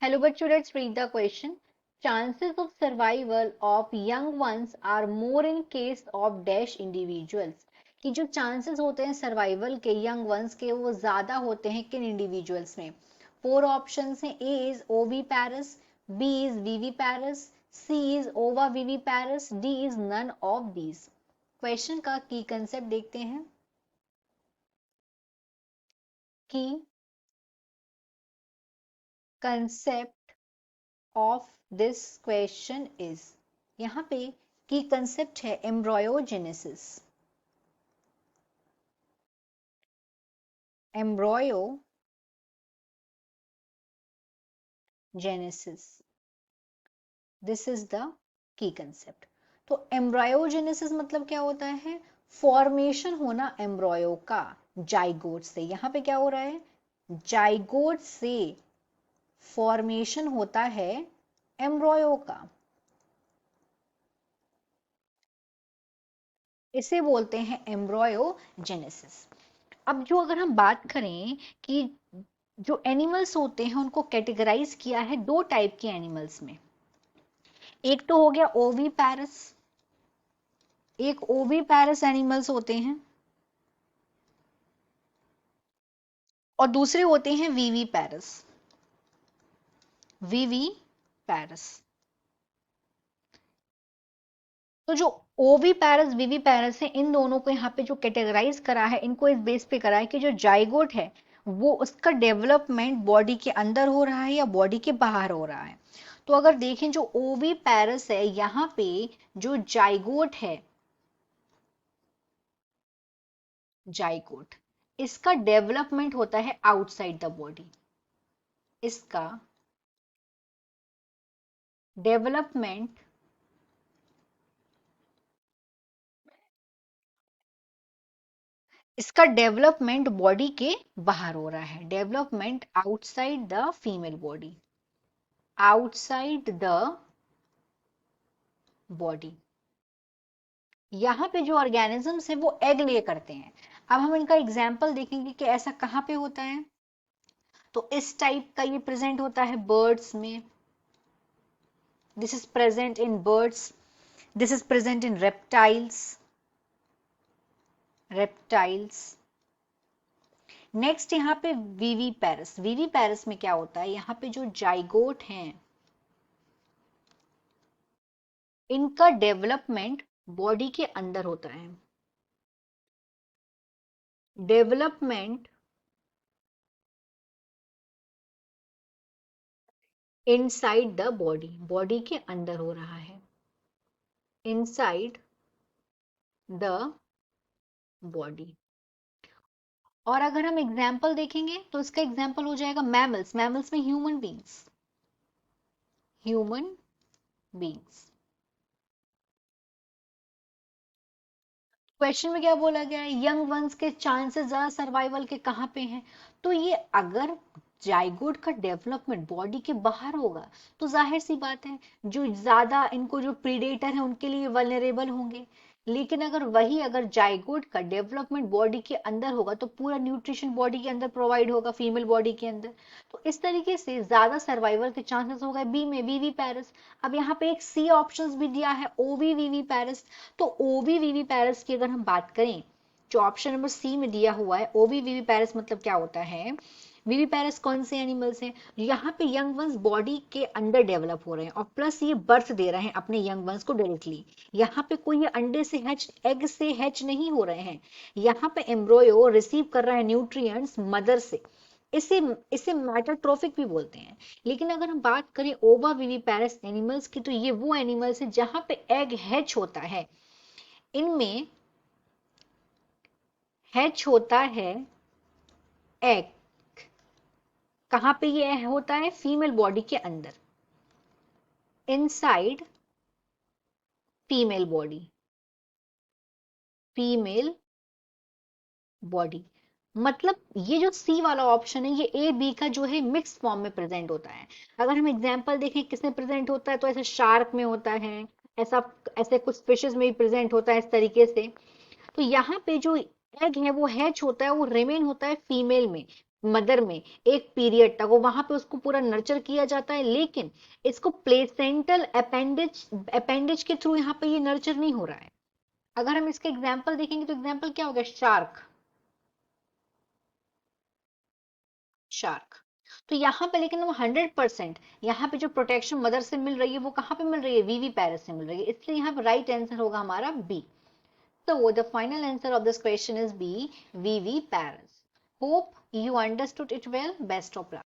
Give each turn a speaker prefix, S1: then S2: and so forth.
S1: Hello बच्चों, let's read the question. Chances of survival of young ones are more in case of dash individuals. कि जो chances होते हैं survival के young ones के वो ज्यादा होते हैं किन individuals में. Four options हैं. A is oviparous, B is viviparous, C is ovoviviparous, D is none of these. Question का key concept देखते हैं. Key concept of this question is, यहाँ पे की कंसेप्ट है embryogenesis. Embryogenesis, this is the key concept. तो embryogenesis मतलब क्या होता है? फॉर्मेशन होना एम्ब्रोयो का जाइगोट से. यहाँ पे क्या हो रहा है? जाइगोट से फॉर्मेशन होता है एम्ब्रोयो का. इसे बोलते हैं एम्ब्रोयोजेनेसिस. अब जो अगर हम बात करें कि जो एनिमल्स होते हैं उनको कैटेगराइज किया है दो टाइप के एनिमल्स में. एक तो हो गया ओवीपैरस, एक ओवीपैरस एनिमल्स होते हैं और दूसरे होते हैं वीवीपैरस. वीवीपैरस. तो जो ओवीपैरस वीवीपैरस है इन दोनों को यहाँ पे जो कैटेगराइज करा है, इनको इस बेस पे करा है कि जो जाइगोट है वो उसका डेवलपमेंट बॉडी के अंदर हो रहा है या बॉडी के बाहर हो रहा है. तो अगर देखें जो ओवीपैरस है यहाँ पे जो जाइगोट है, जाइगोट इसका डेवलपमेंट होता है आउटसाइड द बॉडी. इसका डेवलपमेंट इसका डेवलपमेंट बॉडी के बाहर हो रहा है. Development outside the female body, outside the body. यहाँ पे जो ऑर्गेनिजम्स है वो एग ले करते हैं. अब हम इनका एग्जाम्पल देखेंगे कि ऐसा कहाँ पे होता है. तो इस टाइप का ये प्रेजेंट होता है बर्ड्स में. This is present in birds. This is present in reptiles. Reptiles. Next यहाँ पे वीवीपैरस. वीवीपैरस में क्या होता है? यहाँ पे जो जाइगोट हैं इनका डेवलपमेंट बॉडी के अंदर होता है. Development inside the body, body के अंदर हो रहा है. Inside the body. और अगर हम एग्जाम्पल देखेंगे तो इसका एग्जाम्पल हो जाएगा मैमल्स. मैमल्स में human beings. Human beings. Question में क्या बोला गया है? यंग वंस के चांसेस ज्यादा सर्वाइवल के कहाँ पे हैं? तो ये अगर जाइगोट का डेवलपमेंट बॉडी के बाहर होगा तो जाहिर सी बात है जो ज्यादा इनको जो प्रीडेटर है उनके लिए वल्नरेबल होंगे. लेकिन अगर जाइगोट का डेवलपमेंट बॉडी के अंदर होगा तो पूरा न्यूट्रिशन बॉडी के अंदर प्रोवाइड होगा फीमेल बॉडी के अंदर. तो इस तरीके से ज्यादा सर्वाइवल के चांसेस हो गए बी में, वीवी पैरस. अब यहाँ पे एक सी ऑप्शंस भी दिया है ओवी वीवी पैरस. तो ओवी वीवी पैरस की अगर हम बात करें, जो ऑप्शन नंबर सी में दिया हुआ है ओवी वीवी पैरस, मतलब क्या होता है? विविपेरस कौन से एनिमल्स हैं? यहाँ पे यंग वंस बॉडी के अंदर डेवलप हो रहे हैं और प्लस ये बर्थ दे रहे हैं अपने यंग वंस को डायरेक्टली. यहाँ पे कोई ये अंडे से हैच, एग से हैच नहीं हो रहे हैं. यहाँ पे एम्ब्रोयो रिसीव कर रहा है न्यूट्रिएंट्स मदर से. इसे इसे मेटाट्रोफिक भी बोलते हैं. लेकिन अगर हम बात करें ओवा विविपेरस एनिमल्स की तो ये वो एनिमल्स है जहां पे एग हैच होता है. इनमें हैच होता है एग. कहां पे ये होता है? फीमेल बॉडी के अंदर. Inside female body. Female body. मतलब ये जो सी वाला ऑप्शन है ये ए बी का जो है मिक्स फॉर्म में प्रेजेंट होता है. अगर हम एग्जांपल देखें किसमें प्रेजेंट होता है तो ऐसे शार्क में होता है, ऐसा ऐसे कुछ फिशेस में भी प्रेजेंट होता है इस तरीके से. तो यहाँ पे जो एग है वो हैच होता है, वो रिमेन होता है फीमेल में. मदर में एक पीरियड तक, वो वहां पे उसको पूरा नर्चर किया जाता है, लेकिन इसको प्लेसेंटल अपेंडेज अपेंडेज के थ्रू यहाँ पे ये नर्चर नहीं हो रहा है। अगर हम इसके एग्जाम्पल देखेंगे तो एग्जाम्पल क्या होगा, शार्क। शार्क। तो यहाँ पे लेकिन वो 100% यहाँ पे जो प्रोटेक्शन मदर से मिल रही है वो कहाँ पे मिल रही है, वीवी पैरस से मिल रही है, इसलिए यहाँ पे राइट आंसर होगा हमारा B. So the final answer of this question is B, VV parents. Hope you understood it well. Best of luck.